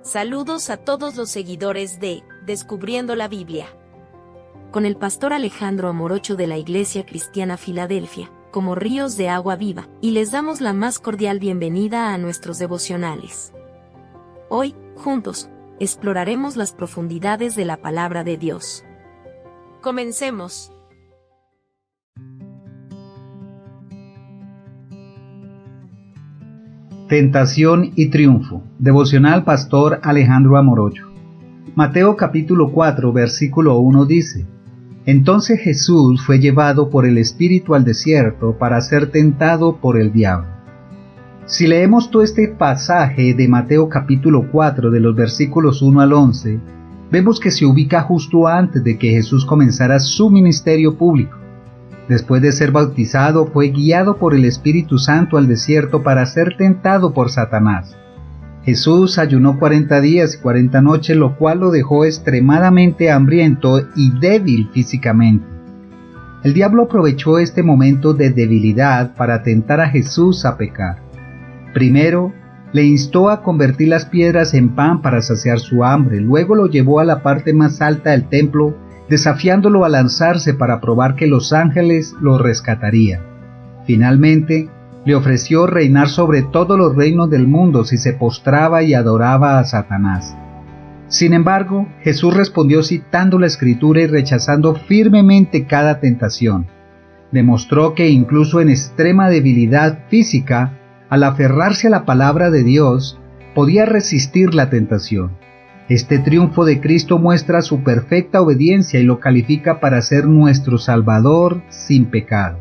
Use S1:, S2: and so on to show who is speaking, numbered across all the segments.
S1: Saludos a todos los seguidores de Descubriendo la Biblia. Con el pastor Alejandro Amorocho de la Iglesia Cristiana Filadelfia, como ríos de agua viva, y les damos la más cordial bienvenida a nuestros devocionales. Hoy, juntos, exploraremos las profundidades de la palabra de Dios. Comencemos.
S2: Tentación y triunfo. Devocional Pastor Alejandro Amorocho. Mateo capítulo 4, versículo 1 dice: Entonces Jesús fue llevado por el Espíritu al desierto para ser tentado por el diablo. Si leemos todo este pasaje de Mateo capítulo 4 de los versículos 1 al 11, vemos que se ubica justo antes de que Jesús comenzara su ministerio público. Después de ser bautizado, fue guiado por el Espíritu Santo al desierto para ser tentado por Satanás. Jesús ayunó 40 días y 40 noches, lo cual lo dejó extremadamente hambriento y débil físicamente. El diablo aprovechó este momento de debilidad para tentar a Jesús a pecar. Primero, le instó a convertir las piedras en pan para saciar su hambre. Luego lo llevó a la parte más alta del templo, desafiándolo a lanzarse para probar que los ángeles lo rescatarían. Finalmente, le ofreció reinar sobre todos los reinos del mundo si se postraba y adoraba a Satanás. Sin embargo, Jesús respondió citando la Escritura y rechazando firmemente cada tentación. Demostró que incluso en extrema debilidad física, al aferrarse a la palabra de Dios, podía resistir la tentación. Este triunfo de Cristo muestra su perfecta obediencia y lo califica para ser nuestro Salvador sin pecado.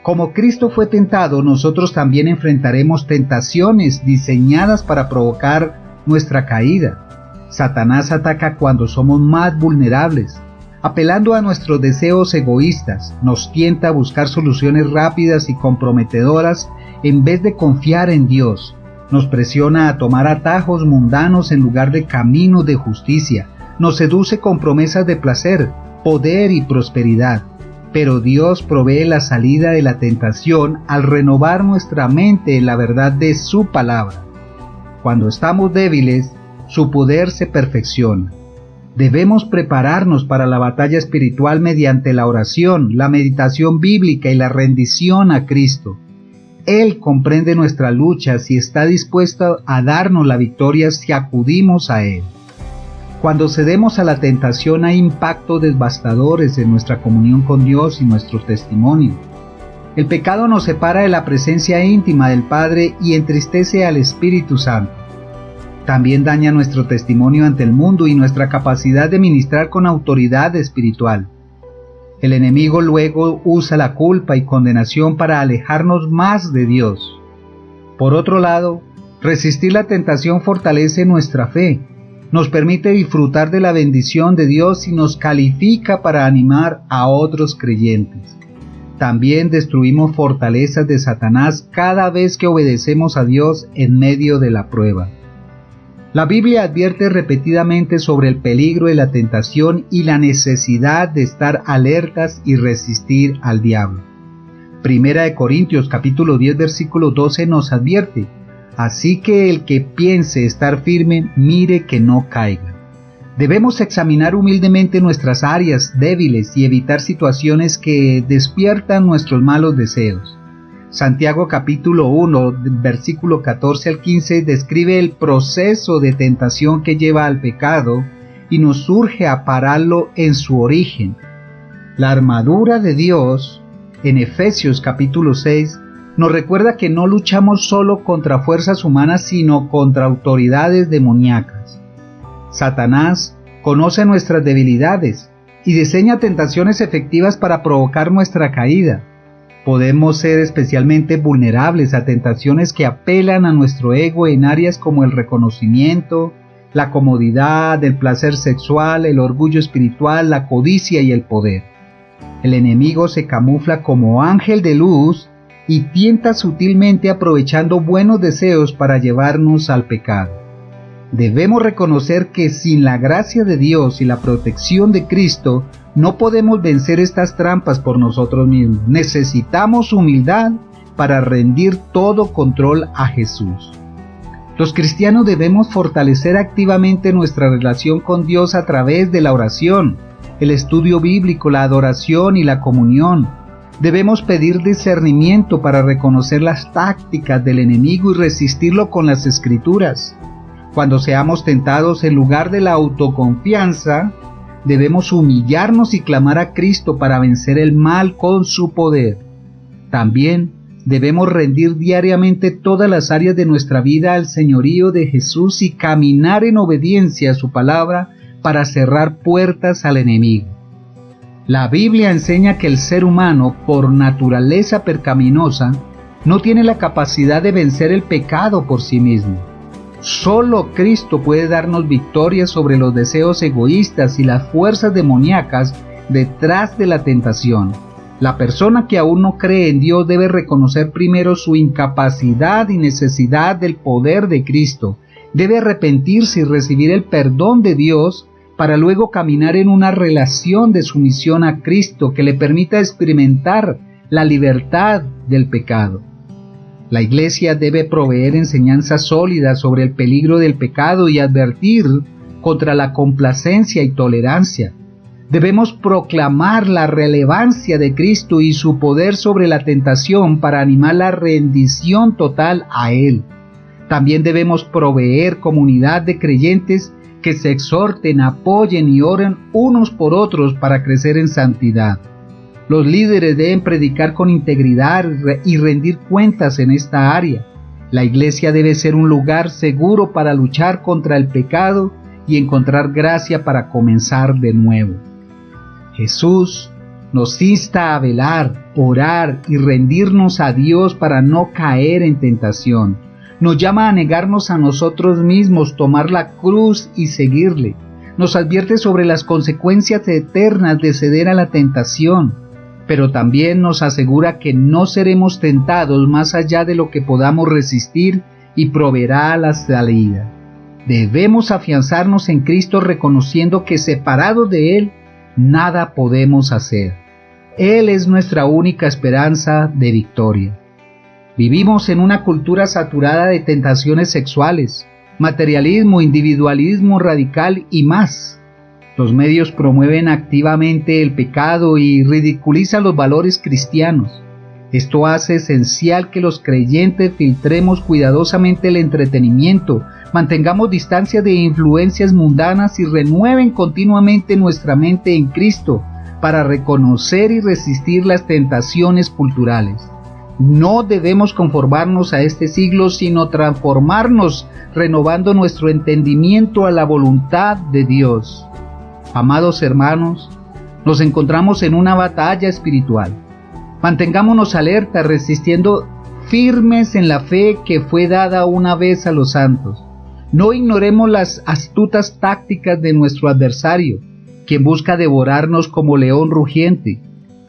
S2: Como Cristo fue tentado, nosotros también enfrentaremos tentaciones diseñadas para provocar nuestra caída. Satanás ataca cuando somos más vulnerables, apelando a nuestros deseos egoístas. Nos tienta a buscar soluciones rápidas y comprometedoras en vez de confiar en Dios. Nos presiona a tomar atajos mundanos en lugar de caminos de justicia. Nos seduce con promesas de placer, poder y prosperidad. Pero Dios provee la salida de la tentación al renovar nuestra mente en la verdad de su palabra. Cuando estamos débiles, su poder se perfecciona. Debemos prepararnos para la batalla espiritual mediante la oración, la meditación bíblica y la rendición a Cristo. Él comprende nuestra lucha y está dispuesto a darnos la victoria si acudimos a Él. Cuando cedemos a la tentación hay impactos devastadores en nuestra comunión con Dios y nuestro testimonio. El pecado nos separa de la presencia íntima del Padre y entristece al Espíritu Santo. También daña nuestro testimonio ante el mundo y nuestra capacidad de ministrar con autoridad espiritual. El enemigo luego usa la culpa y condenación para alejarnos más de Dios. Por otro lado, resistir la tentación fortalece nuestra fe, nos permite disfrutar de la bendición de Dios y nos califica para animar a otros creyentes. También destruimos fortalezas de Satanás cada vez que obedecemos a Dios en medio de la prueba. La Biblia advierte repetidamente sobre el peligro de la tentación y la necesidad de estar alertas y resistir al diablo. Primera de Corintios capítulo 10 versículo 12 nos advierte: Así que el que piense estar firme, mire que no caiga. Debemos examinar humildemente nuestras áreas débiles y evitar situaciones que despiertan nuestros malos deseos. Santiago capítulo 1, versículo 14 al 15 describe el proceso de tentación que lleva al pecado y nos urge a pararlo en su origen. La armadura de Dios, en Efesios capítulo 6, nos recuerda que no luchamos solo contra fuerzas humanas, sino contra autoridades demoníacas. Satanás conoce nuestras debilidades y diseña tentaciones efectivas para provocar nuestra caída. Podemos ser especialmente vulnerables a tentaciones que apelan a nuestro ego en áreas como el reconocimiento, la comodidad, el placer sexual, el orgullo espiritual, la codicia y el poder. El enemigo se camufla como ángel de luz y tienta sutilmente aprovechando buenos deseos para llevarnos al pecado. Debemos reconocer que sin la gracia de Dios y la protección de Cristo, no podemos vencer estas trampas por nosotros mismos. Necesitamos humildad para rendir todo control a Jesús. Los cristianos debemos fortalecer activamente nuestra relación con Dios a través de la oración, el estudio bíblico, la adoración y la comunión. Debemos pedir discernimiento para reconocer las tácticas del enemigo y resistirlo con las Escrituras. Cuando seamos tentados, en lugar de la autoconfianza, debemos humillarnos y clamar a Cristo para vencer el mal con su poder. También debemos rendir diariamente todas las áreas de nuestra vida al señorío de Jesús y caminar en obediencia a su palabra para cerrar puertas al enemigo. La Biblia enseña que el ser humano, por naturaleza pecaminosa, no tiene la capacidad de vencer el pecado por sí mismo. Solo Cristo puede darnos victoria sobre los deseos egoístas y las fuerzas demoníacas detrás de la tentación. La persona que aún no cree en Dios debe reconocer primero su incapacidad y necesidad del poder de Cristo. Debe arrepentirse y recibir el perdón de Dios para luego caminar en una relación de sumisión a Cristo que le permita experimentar la libertad del pecado. La Iglesia debe proveer enseñanzas sólidas sobre el peligro del pecado y advertir contra la complacencia y tolerancia. Debemos proclamar la relevancia de Cristo y su poder sobre la tentación para animar la rendición total a Él. También debemos proveer comunidad de creyentes que se exhorten, apoyen y oren unos por otros para crecer en santidad. Los líderes deben predicar con integridad y rendir cuentas en esta área. La Iglesia debe ser un lugar seguro para luchar contra el pecado y encontrar gracia para comenzar de nuevo. Jesús nos insta a velar, orar y rendirnos a Dios para no caer en tentación. Nos llama a negarnos a nosotros mismos, tomar la cruz y seguirle. Nos advierte sobre las consecuencias eternas de ceder a la tentación, pero también nos asegura que no seremos tentados más allá de lo que podamos resistir y proveerá la salida. Debemos afianzarnos en Cristo reconociendo que separados de Él, nada podemos hacer. Él es nuestra única esperanza de victoria. Vivimos en una cultura saturada de tentaciones sexuales, materialismo, individualismo radical y más. Los medios promueven activamente el pecado y ridiculizan los valores cristianos. Esto hace esencial que los creyentes filtremos cuidadosamente el entretenimiento, mantengamos distancia de influencias mundanas y renueven continuamente nuestra mente en Cristo para reconocer y resistir las tentaciones culturales. No debemos conformarnos a este siglo, sino transformarnos, renovando nuestro entendimiento a la voluntad de Dios. Amados hermanos, nos encontramos en una batalla espiritual. Mantengámonos alerta, resistiendo firmes en la fe que fue dada una vez a los santos. No ignoremos las astutas tácticas de nuestro adversario, quien busca devorarnos como león rugiente.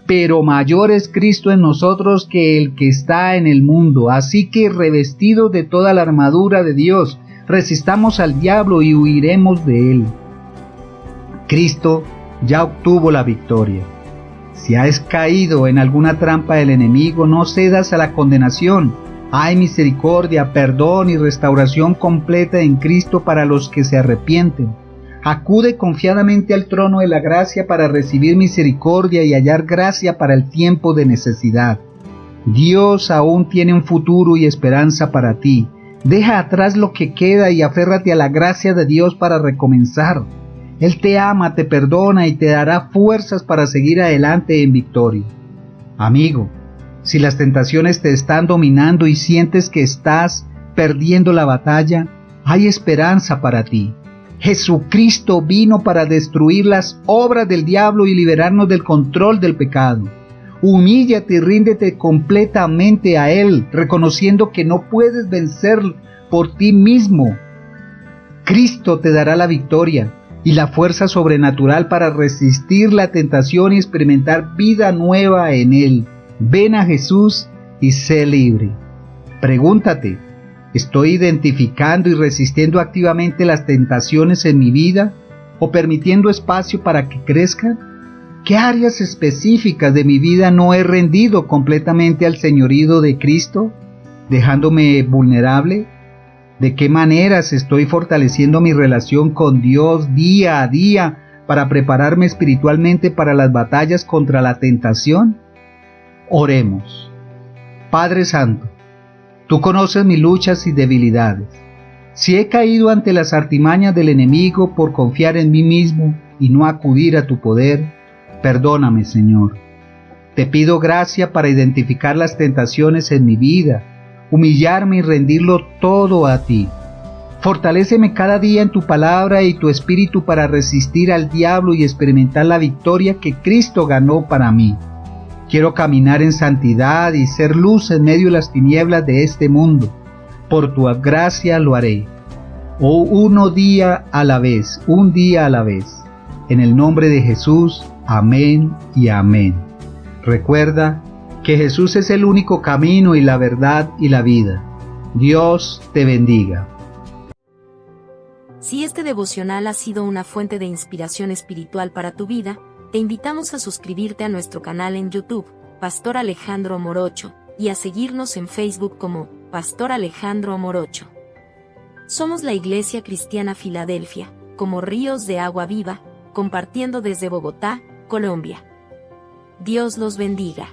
S2: Pero mayor es Cristo en nosotros que el que está en el mundo. Así que, revestidos de toda la armadura de Dios, resistamos al diablo y huiremos de él. Cristo ya obtuvo la victoria. Si has caído en alguna trampa del enemigo, no cedas a la condenación. Hay misericordia, perdón y restauración completa en Cristo para los que se arrepienten. Acude confiadamente al trono de la gracia para recibir misericordia y hallar gracia para el tiempo de necesidad. Dios aún tiene un futuro y esperanza para ti. Deja atrás lo que queda y aférrate a la gracia de Dios para recomenzar. Él te ama, te perdona y te dará fuerzas para seguir adelante en victoria. Amigo, si las tentaciones te están dominando y sientes que estás perdiendo la batalla, hay esperanza para ti. Jesucristo vino para destruir las obras del diablo y liberarnos del control del pecado. Humíllate y ríndete completamente a Él, reconociendo que no puedes vencer por ti mismo. Cristo te dará la victoria y la fuerza sobrenatural para resistir la tentación y experimentar vida nueva en Él. Ven a Jesús y sé libre. Pregúntate, ¿estoy identificando y resistiendo activamente las tentaciones en mi vida o permitiendo espacio para que crezcan? ¿Qué áreas específicas de mi vida no he rendido completamente al señorío de Cristo, dejándome vulnerable? ¿De qué maneras estoy fortaleciendo mi relación con Dios día a día para prepararme espiritualmente para las batallas contra la tentación? Oremos. Padre Santo, tú conoces mis luchas y debilidades. Si he caído ante las artimañas del enemigo por confiar en mí mismo y no acudir a tu poder, perdóname, Señor. Te pido gracia para identificar las tentaciones en mi vida, humillarme y rendirlo todo a ti. Fortaléceme cada día en tu palabra y tu espíritu para resistir al diablo y experimentar la victoria que Cristo ganó para mí. Quiero caminar en santidad y ser luz en medio de las tinieblas de este mundo. Por tu gracia lo haré. Un día a la vez. En el nombre de Jesús, amén y amén. Recuerda que Jesús es el único camino y la verdad y la vida. Dios te bendiga.
S1: Si este devocional ha sido una fuente de inspiración espiritual para tu vida, te invitamos a suscribirte a nuestro canal en YouTube, Pastor Alejandro Morocho, y a seguirnos en Facebook como Pastor Alejandro Morocho. Somos la Iglesia Cristiana Filadelfia, como ríos de agua viva, compartiendo desde Bogotá, Colombia. Dios los bendiga.